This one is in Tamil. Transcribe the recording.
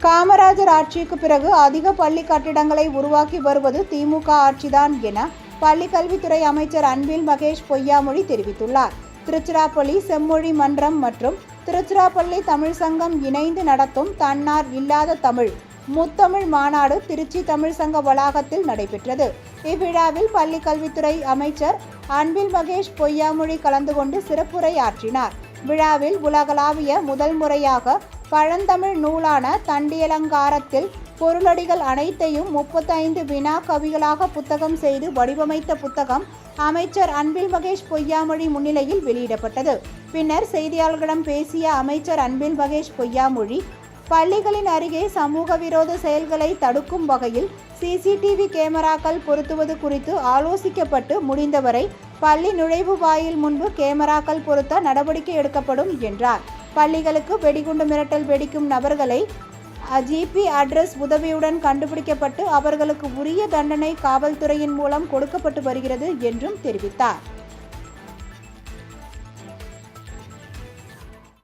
காமராஜர் ஆட்சிக்கு பிறகு அதிக பள்ளி கட்டிடங்களை உருவாக்கி வருவது திமுக ஆட்சிதான் என பள்ளிக்கல்வித்துறை அமைச்சர் அன்பில் மகேஷ் பொய்யாமொழி தெரிவித்துள்ளார். திருச்சிராப்பள்ளி செம்மொழி மன்றம் மற்றும் திருச்சிராப்பள்ளி தமிழ் சங்கம் இணைந்து நடத்தும் தன்னார் இல்லாத தமிழ் முத்தமிழ் மாநாடு திருச்சி தமிழ் சங்க வளாகத்தில் நடைபெற்றது. இவ்விழாவில் பள்ளிக்கல்வித்துறை அமைச்சர் அன்பில் மகேஷ் பொய்யாமொழி கலந்து கொண்டு சிறப்புரை ஆற்றினார். விழாவில் உலகளாவிய முதல் முறையாக பழந்தமிழ் நூலான தண்டியலங்காரத்தில் பொருளடிகள் அனைத்தையும் 35 வினா கவிகளாக புத்தகம் செய்து வடிவமைத்த புத்தகம் அமைச்சர் அன்பில் மகேஷ் பொய்யாமொழி முன்னிலையில் வெளியிடப்பட்டது. பின்னர் செய்தியாளர்களிடம் பேசிய அமைச்சர் அன்பில் மகேஷ் பொய்யாமொழி, பள்ளிகளின் அருகே சமூக விரோத செயல்களை தடுக்கும் வகையில் சிசிடிவி கேமராக்கள் பொருத்துவது குறித்து ஆலோசிக்கப்பட்டு முடிந்தவரை பள்ளி நுழைவு வாயில் முன்பு கேமராக்கள் பொருத்த நடவடிக்கை எடுக்கப்படும் என்றார். பள்ளிகளுக்கு வெடிகுண்டு மிரட்டல் வெடிக்கும் நபர்களை ஜிபி அட்ரஸ் உதவியுடன் கண்டுபிடிக்கப்பட்டு அவர்களுக்கு உரிய தண்டனை காவல்துறையின் மூலம் கொடுக்கப்பட்டு வருகிறது என்றும் தெரிவித்தார்.